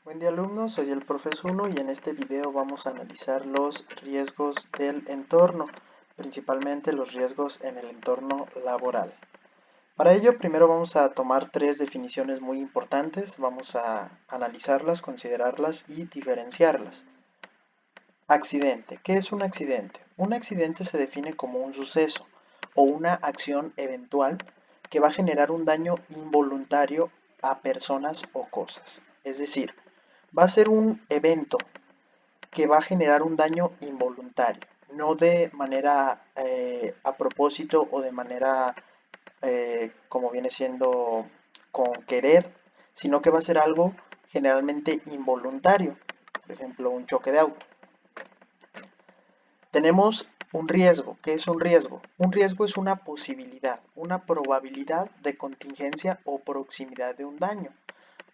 Buen día alumnos, soy el Profe Zuno y en este video vamos a analizar los riesgos del entorno, principalmente los riesgos en el entorno laboral. Para ello primero vamos a tomar tres definiciones muy importantes, vamos a analizarlas, considerarlas y diferenciarlas. Accidente. ¿Qué es un accidente? Un accidente se define como un suceso o una acción eventual que va a generar un daño involuntario a personas o cosas. Es decir, va a ser un evento que va a generar un daño involuntario, no de manera a propósito o de manera como viene siendo con querer, sino que va a ser algo generalmente involuntario, por ejemplo un choque de auto. Tenemos un riesgo. ¿Qué es un riesgo? Un riesgo es una posibilidad, una probabilidad de contingencia o proximidad de un daño.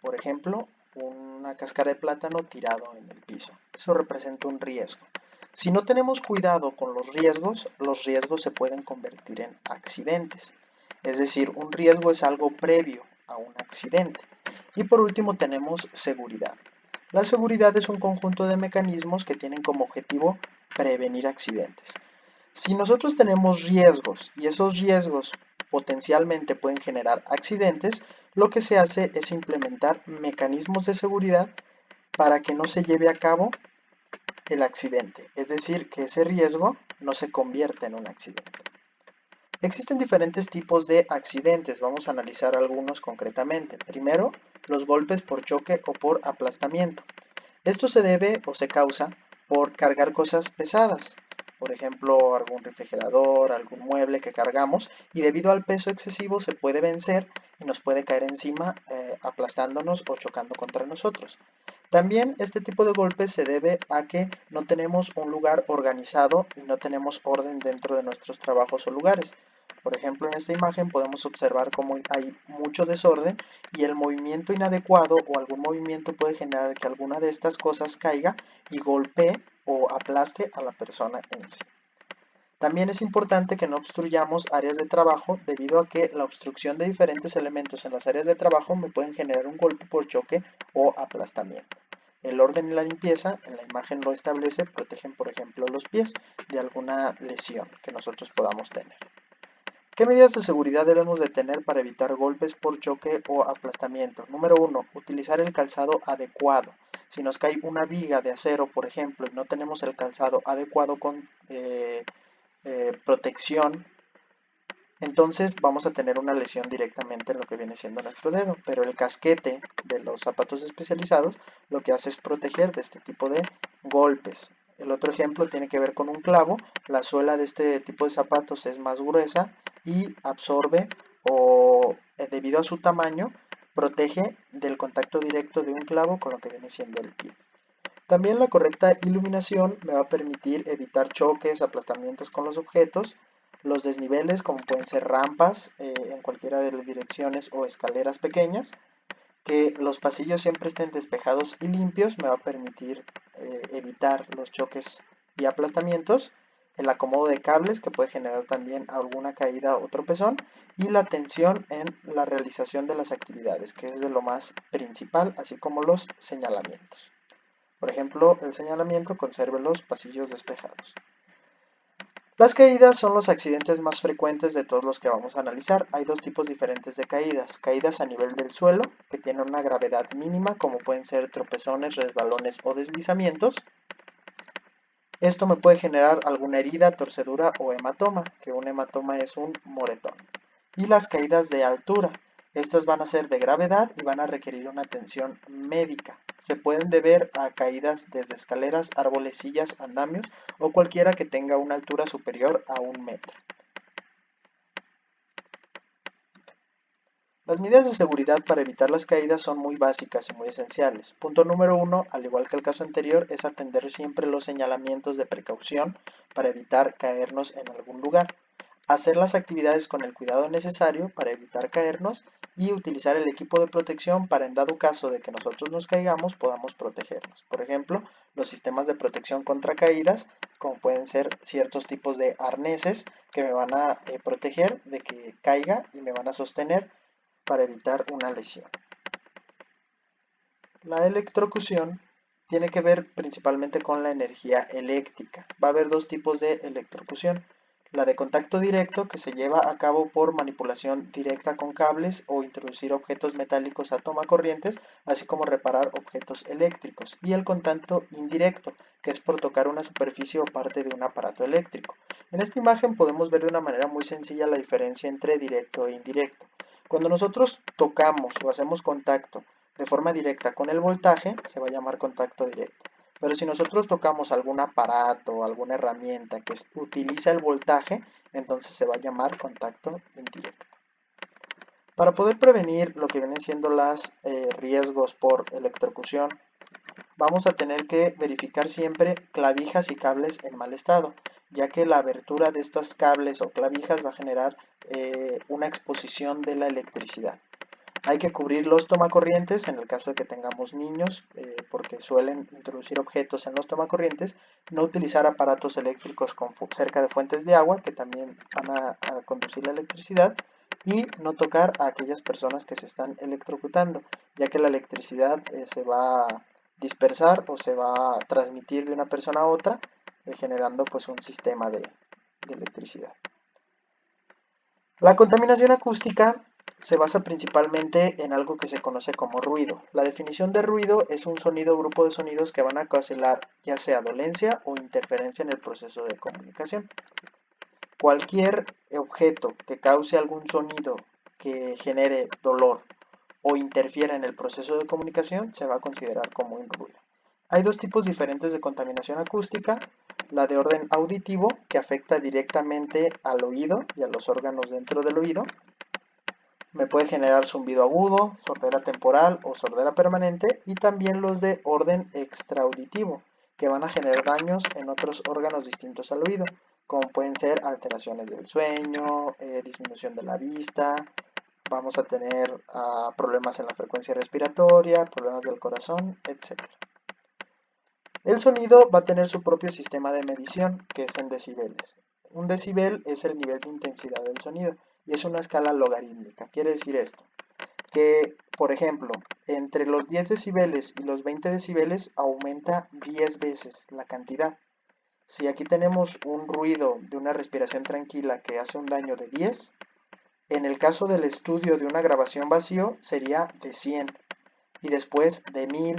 Por ejemplo, una cáscara de plátano tirado en el piso. Eso representa un riesgo. Si no tenemos cuidado con los riesgos se pueden convertir en accidentes. Es decir, un riesgo es algo previo a un accidente. Y por último tenemos seguridad. La seguridad es un conjunto de mecanismos que tienen como objetivo prevenir accidentes. Si nosotros tenemos riesgos y esos riesgos potencialmente pueden generar accidentes, lo que se hace es implementar mecanismos de seguridad para que no se lleve a cabo el accidente, es decir, que ese riesgo no se convierta en un accidente. Existen diferentes tipos de accidentes, vamos a analizar algunos concretamente. Primero, los golpes por choque o por aplastamiento. Esto se debe o se causa por cargar cosas pesadas, por ejemplo, algún refrigerador, algún mueble que cargamos, y debido al peso excesivo se puede vencer y nos puede caer encima aplastándonos o chocando contra nosotros. También este tipo de golpes se debe a que no tenemos un lugar organizado y no tenemos orden dentro de nuestros trabajos o lugares. Por ejemplo, en esta imagen podemos observar cómo hay mucho desorden y el movimiento inadecuado o algún movimiento puede generar que alguna de estas cosas caiga y golpee o aplaste a la persona en sí. También es importante que no obstruyamos áreas de trabajo debido a que la obstrucción de diferentes elementos en las áreas de trabajo me pueden generar un golpe por choque o aplastamiento. El orden y la limpieza, en la imagen lo establece, protegen por ejemplo los pies de alguna lesión que nosotros podamos tener. ¿Qué medidas de seguridad debemos de tener para evitar golpes por choque o aplastamiento? Número 1. Utilizar el calzado adecuado. Si nos cae una viga de acero, por ejemplo, y no tenemos el calzado adecuado con protección, entonces vamos a tener una lesión directamente en lo que viene siendo nuestro dedo. Pero el casquete de los zapatos especializados lo que hace es proteger de este tipo de golpes. El otro ejemplo tiene que ver con un clavo. La suela de este tipo de zapatos es más gruesa y absorbe o debido a su tamaño protege del contacto directo de un clavo con lo que viene siendo el pie. También la correcta iluminación me va a permitir evitar choques, aplastamientos con los objetos, los desniveles como pueden ser rampas en cualquiera de las direcciones o escaleras pequeñas, que los pasillos siempre estén despejados y limpios me va a permitir evitar los choques y aplastamientos, el acomodo de cables que puede generar también alguna caída o tropezón y la atención en la realización de las actividades, que es de lo más principal, así como los señalamientos. Por ejemplo, el señalamiento conserve los pasillos despejados. Las caídas son los accidentes más frecuentes de todos los que vamos a analizar. Hay dos tipos diferentes de caídas. Caídas a nivel del suelo, que tienen una gravedad mínima, como pueden ser tropezones, resbalones o deslizamientos. Esto me puede generar alguna herida, torcedura o hematoma, que un hematoma es un moretón. Y las caídas de altura. Estas van a ser de gravedad y van a requerir una atención médica. Se pueden deber a caídas desde escaleras, árboles, sillas, andamios o cualquiera que tenga una altura superior a 1 metro. Las medidas de seguridad para evitar las caídas son muy básicas y muy esenciales. Punto número 1, al igual que el caso anterior, es atender siempre los señalamientos de precaución para evitar caernos en algún lugar. Hacer las actividades con el cuidado necesario para evitar caernos y utilizar el equipo de protección para en dado caso de que nosotros nos caigamos podamos protegernos. Por ejemplo, los sistemas de protección contra caídas, como pueden ser ciertos tipos de arneses que me van a proteger de que caiga y me van a sostener para evitar una lesión. La electrocución tiene que ver principalmente con la energía eléctrica. Va a haber dos tipos de electrocución. La de contacto directo, que se lleva a cabo por manipulación directa con cables o introducir objetos metálicos a tomacorrientes, así como reparar objetos eléctricos. Y el contacto indirecto, que es por tocar una superficie o parte de un aparato eléctrico. En esta imagen podemos ver de una manera muy sencilla la diferencia entre directo e indirecto. Cuando nosotros tocamos o hacemos contacto de forma directa con el voltaje, se va a llamar contacto directo. Pero si nosotros tocamos algún aparato o alguna herramienta que utiliza el voltaje, entonces se va a llamar contacto indirecto. Para poder prevenir lo que vienen siendo los riesgos por electrocución, vamos a tener que verificar siempre clavijas y cables en mal estado, ya que la abertura de estos cables o clavijas va a generar una exposición de la electricidad. Hay que cubrir los tomacorrientes en el caso de que tengamos niños, porque suelen introducir objetos en los tomacorrientes. No utilizar aparatos eléctricos cerca de fuentes de agua, que también van a conducir la electricidad. Y no tocar a aquellas personas que se están electrocutando, ya que la electricidad se va a dispersar o se va a transmitir de una persona a otra, generando pues un sistema de electricidad. La contaminación acústica se basa principalmente en algo que se conoce como ruido. La definición de ruido es un sonido o grupo de sonidos que van a causar ya sea dolencia o interferencia en el proceso de comunicación. Cualquier objeto que cause algún sonido que genere dolor o interfiera en el proceso de comunicación se va a considerar como un ruido. Hay dos tipos diferentes de contaminación acústica: la de orden auditivo, que afecta directamente al oído y a los órganos dentro del oído. Me puede generar zumbido agudo, sordera temporal o sordera permanente, y también los de orden extraauditivo, que van a generar daños en otros órganos distintos al oído, como pueden ser alteraciones del sueño, disminución de la vista, vamos a tener problemas en la frecuencia respiratoria, problemas del corazón, etc. El sonido va a tener su propio sistema de medición, que es en decibeles. Un decibel es el nivel de intensidad del sonido y es una escala logarítmica. Quiere decir esto, que por ejemplo, entre los 10 decibeles y los 20 decibeles aumenta 10 veces la cantidad. Si aquí tenemos un ruido de una respiración tranquila que hace un daño de 10, en el caso del estudio de una grabación vacío sería de 100, y después de 1000,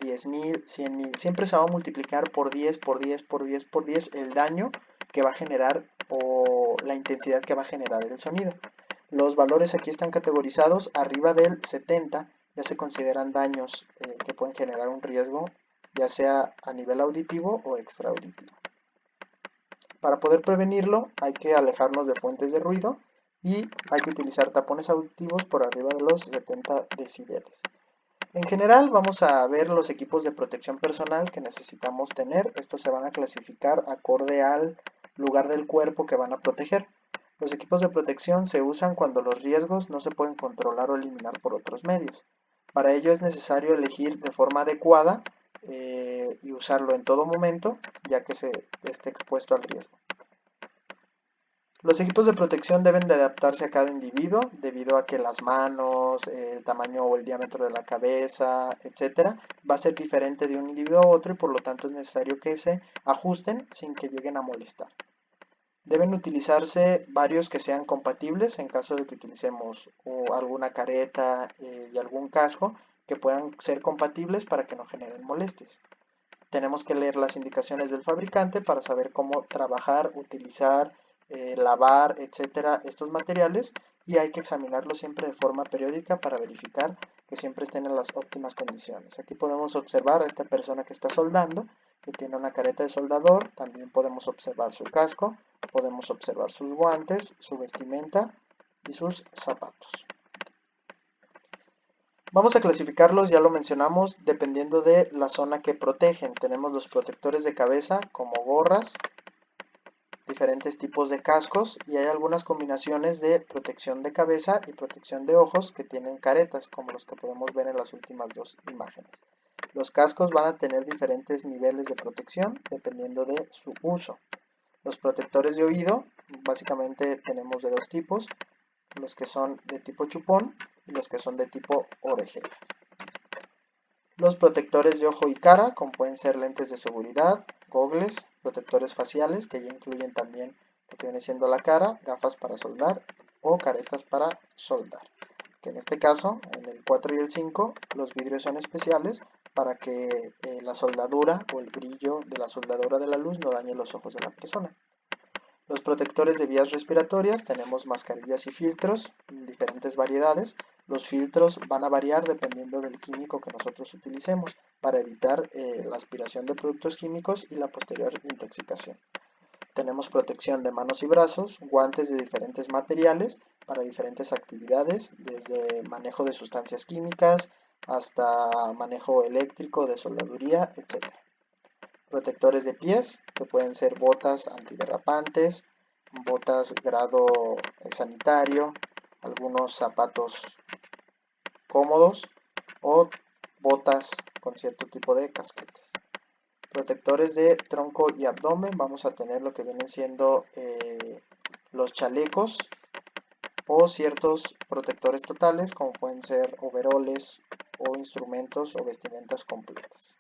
10.000, 100.000. Siempre se va a multiplicar por 10, por 10, por 10, por 10 el daño que va a generar o la intensidad que va a generar el sonido. Los valores aquí están categorizados. Arriba del 70 ya se consideran daños que pueden generar un riesgo, ya sea a nivel auditivo o extraauditivo. Para poder prevenirlo hay que alejarnos de fuentes de ruido y hay que utilizar tapones auditivos por arriba de los 70 decibeles. En general vamos a ver los equipos de protección personal que necesitamos tener. Estos se van a clasificar acorde al lugar del cuerpo que van a proteger. Los equipos de protección se usan cuando los riesgos no se pueden controlar o eliminar por otros medios. Para ello es necesario elegir de forma adecuada y usarlo en todo momento, ya que se esté expuesto al riesgo. Los equipos de protección deben de adaptarse a cada individuo debido a que las manos, el tamaño o el diámetro de la cabeza, etcétera, va a ser diferente de un individuo a otro y por lo tanto es necesario que se ajusten sin que lleguen a molestar. Deben utilizarse varios que sean compatibles en caso de que utilicemos alguna careta y algún casco, que puedan ser compatibles para que no generen molestias. Tenemos que leer las indicaciones del fabricante para saber cómo trabajar, utilizar, lavar, etcétera, estos materiales, y hay que examinarlos siempre de forma periódica para verificar que siempre estén en las óptimas condiciones. Aquí podemos observar a esta persona que está soldando, que tiene una careta de soldador. También podemos observar su casco, podemos observar sus guantes, su vestimenta y sus zapatos. Vamos a clasificarlos, ya lo mencionamos, dependiendo de la zona que protegen. Tenemos los protectores de cabeza como gorras, diferentes tipos de cascos, y hay algunas combinaciones de protección de cabeza y protección de ojos que tienen caretas, como los que podemos ver en las últimas dos imágenes. Los cascos van a tener diferentes niveles de protección dependiendo de su uso. Los protectores de oído, básicamente tenemos de dos tipos: los que son de tipo chupón y los que son de tipo orejeras. Los protectores de ojo y cara, como pueden ser lentes de seguridad, gogles, protectores faciales, que ya incluyen también lo que viene siendo la cara, gafas para soldar o caretas para soldar. Que en este caso, en el 4 y el 5, los vidrios son especiales para que la soldadura o el brillo de la soldadura de la luz no dañe los ojos de la persona. Los protectores de vías respiratorias, tenemos mascarillas y filtros en diferentes variedades. Los filtros van a variar dependiendo del químico que nosotros utilicemos para evitar la aspiración de productos químicos y la posterior intoxicación. Tenemos protección de manos y brazos, guantes de diferentes materiales para diferentes actividades, desde manejo de sustancias químicas hasta manejo eléctrico, de soldaduría, etc. Protectores de pies, que pueden ser botas antiderrapantes, botas grado sanitario, algunos zapatos cómodos o botas con cierto tipo de casquetes. Protectores de tronco y abdomen, vamos a tener lo que vienen siendo los chalecos o ciertos protectores totales, como pueden ser overoles o instrumentos o vestimentas completas.